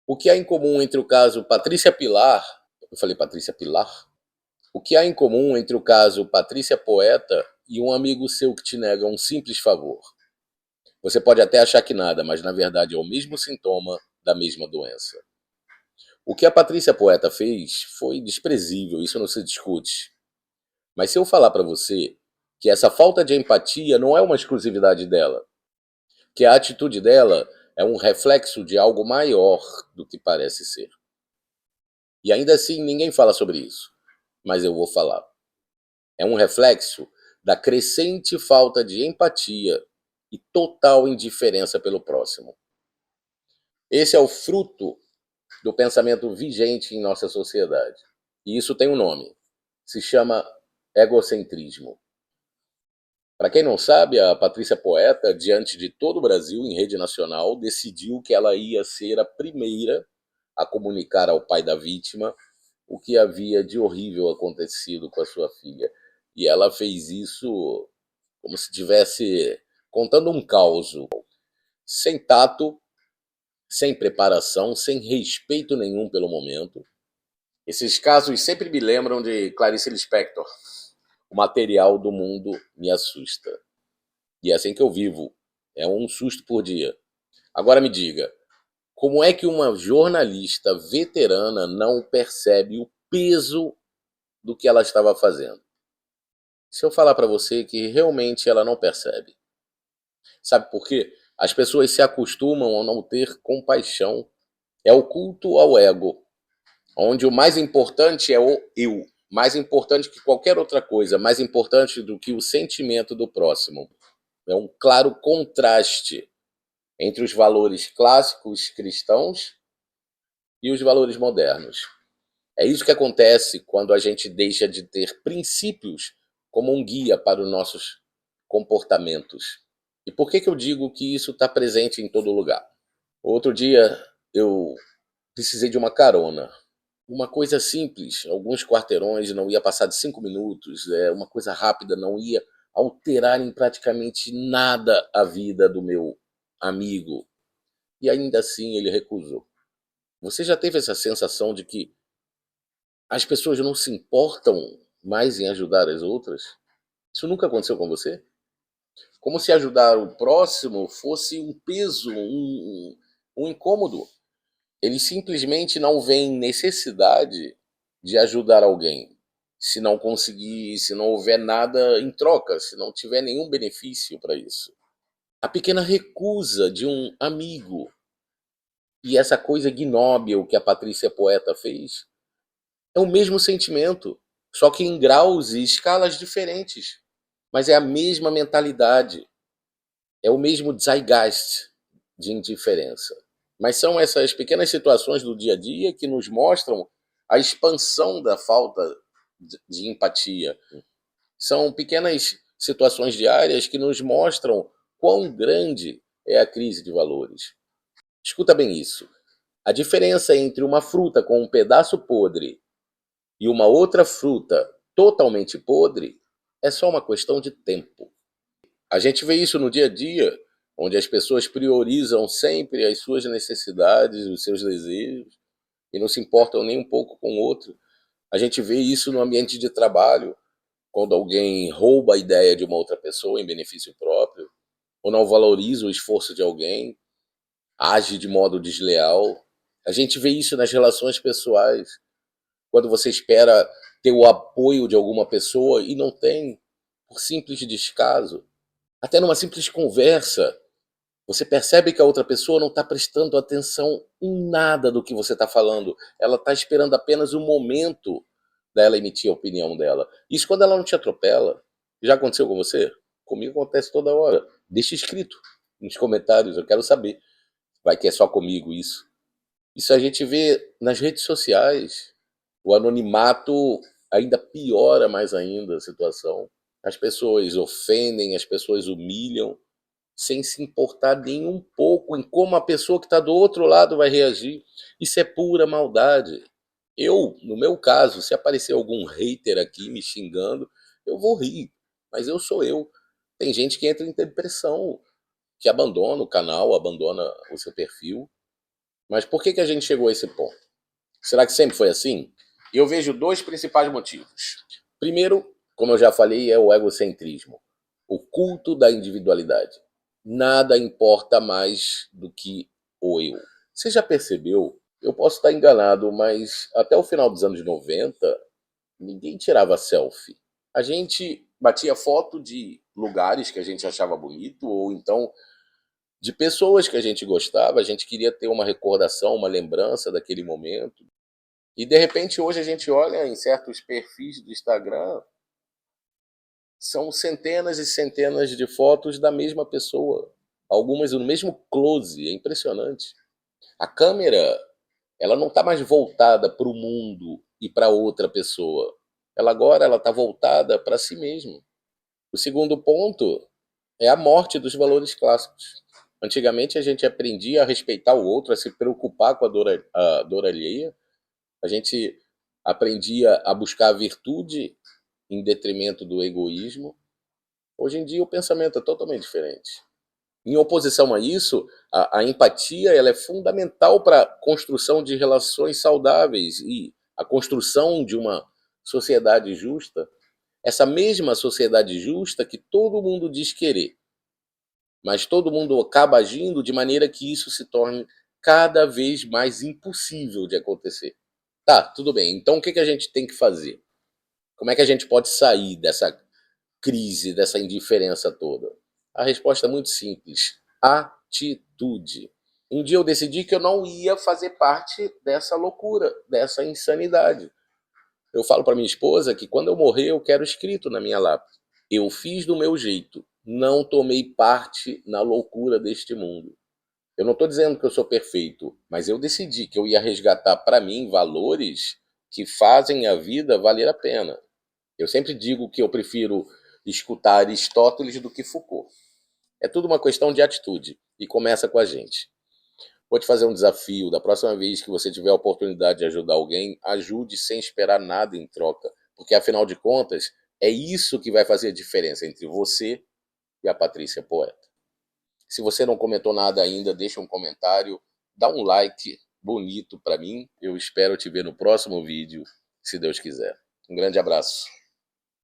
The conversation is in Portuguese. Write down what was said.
O que há em comum entre o caso Patrícia Pilar, eu falei Patrícia Pilar? O que há em comum entre o caso Patrícia Poeta e um amigo seu que te nega um simples favor? Você pode até achar que nada, mas na verdade é o mesmo sintoma da mesma doença. O que a Patrícia Poeta fez foi desprezível, isso não se discute. Mas se eu falar para você que essa falta de empatia não é uma exclusividade dela, que a atitude dela é um reflexo de algo maior do que parece ser. E ainda assim ninguém fala sobre isso, mas eu vou falar. É um reflexo da crescente falta de empatia e total indiferença pelo próximo. Esse é o fruto do pensamento vigente em nossa sociedade. E isso tem um nome. Se chama egocentrismo. Para quem não sabe, a Patrícia Poeta, diante de todo o Brasil, em rede nacional, decidiu que ela ia ser a primeira a comunicar ao pai da vítima o que havia de horrível acontecido com a sua filha. E ela fez isso como se estivesse contando um caos, sem tato, sem preparação, sem respeito nenhum pelo momento. Esses casos sempre me lembram de Clarice Lispector. O material do mundo me assusta. E é assim que eu vivo. É um susto por dia. Agora me diga, como é que uma jornalista veterana não percebe o peso do que ela estava fazendo? Se eu falar para você que realmente ela não percebe. Sabe por quê? As pessoas se acostumam a não ter compaixão. É o culto ao ego, onde o mais importante é o eu, mais importante que qualquer outra coisa, mais importante do que o sentimento do próximo. É um claro contraste entre os valores clássicos cristãos e os valores modernos. É isso que acontece quando a gente deixa de ter princípios como um guia para os nossos comportamentos. E por que eu digo que isso está presente em todo lugar? Outro dia eu precisei de uma carona. Uma coisa simples, alguns quarteirões, não ia passar de 5 minutos, uma coisa rápida, não ia alterar em praticamente nada a vida do meu amigo. E ainda assim ele recusou. Você já teve essa sensação de que as pessoas não se importam mais em ajudar as outras? Isso nunca aconteceu com você? Como se ajudar o próximo fosse um peso, um incômodo. Eles simplesmente não veem necessidade de ajudar alguém. Se não conseguir, se não houver nada em troca, se não tiver nenhum benefício para isso. A pequena recusa de um amigo e essa coisa ignóbil que a Patrícia Poeta fez é o mesmo sentimento, só que em graus e escalas diferentes. Mas é a mesma mentalidade, é o mesmo zeitgeist de indiferença. Mas são essas pequenas situações do dia a dia que nos mostram a expansão da falta de empatia. São pequenas situações diárias que nos mostram quão grande é a crise de valores. Escuta bem isso. A diferença entre uma fruta com um pedaço podre e uma outra fruta totalmente podre é só uma questão de tempo. A gente vê isso no dia a dia, onde as pessoas priorizam sempre as suas necessidades, os seus desejos, e não se importam nem um pouco com o outro. A gente vê isso no ambiente de trabalho, quando alguém rouba a ideia de uma outra pessoa em benefício próprio, ou não valoriza o esforço de alguém, age de modo desleal. A gente vê isso nas relações pessoais, quando você espera ter o apoio de alguma pessoa e não tem, por simples descaso. Até numa simples conversa, você percebe que a outra pessoa não está prestando atenção em nada do que você está falando. Ela está esperando apenas o momento dela emitir a opinião dela. Isso quando ela não te atropela. Já aconteceu com você? Comigo acontece toda hora. Deixa escrito nos comentários, eu quero saber. Vai que é só comigo isso. Isso a gente vê nas redes sociais. O anonimato ainda piora mais ainda a situação. As pessoas ofendem, as pessoas humilham, sem se importar nem um pouco em como a pessoa que está do outro lado vai reagir. Isso é pura maldade. Eu, no meu caso, se aparecer algum hater aqui me xingando, eu vou rir. Mas eu sou eu. Tem gente que entra em depressão, que abandona o canal, abandona o seu perfil. Mas por que a gente chegou a esse ponto? Será que sempre foi assim? Eu vejo dois principais motivos. Primeiro, como eu já falei, é o egocentrismo, o culto da individualidade. Nada importa mais do que o eu. Você já percebeu? Eu posso estar enganado, mas até o final dos anos 90, ninguém tirava selfie. A gente batia foto de lugares que a gente achava bonito, ou então de pessoas que a gente gostava, a gente queria ter uma recordação, uma lembrança daquele momento. E de repente hoje a gente olha em certos perfis do Instagram, são centenas e centenas de fotos da mesma pessoa, algumas no mesmo close, é impressionante. A câmera, ela não está mais voltada para o mundo e para outra pessoa. Ela está voltada para si mesma. O segundo ponto é a morte dos valores clássicos. Antigamente a gente aprendia a respeitar o outro, a se preocupar com a dor alheia. A gente aprendia a buscar a virtude em detrimento do egoísmo. Hoje em dia o pensamento é totalmente diferente. Em oposição a isso, a empatia ela é fundamental para a construção de relações saudáveis e a construção de uma sociedade justa. Essa mesma sociedade justa que todo mundo diz querer, mas todo mundo acaba agindo de maneira que isso se torne cada vez mais impossível de acontecer. Tá, tudo bem. Então o que a gente tem que fazer? Como é que a gente pode sair dessa crise, dessa indiferença toda? A resposta é muito simples: atitude. Um dia eu decidi que eu não ia fazer parte dessa loucura, dessa insanidade. Eu falo para minha esposa que quando eu morrer eu quero escrito na minha lápide: eu fiz do meu jeito, não tomei parte na loucura deste mundo. Eu não estou dizendo que eu sou perfeito, mas eu decidi que eu ia resgatar para mim valores que fazem a vida valer a pena. Eu sempre digo que eu prefiro escutar Aristóteles do que Foucault. É tudo uma questão de atitude e começa com a gente. Vou te fazer um desafio. Da próxima vez que você tiver a oportunidade de ajudar alguém, ajude sem esperar nada em troca. Porque, afinal de contas, é isso que vai fazer a diferença entre você e a Patrícia Poeta. Se você não comentou nada ainda, deixa um comentário, dá um like bonito para mim. Eu espero te ver no próximo vídeo, se Deus quiser. Um grande abraço.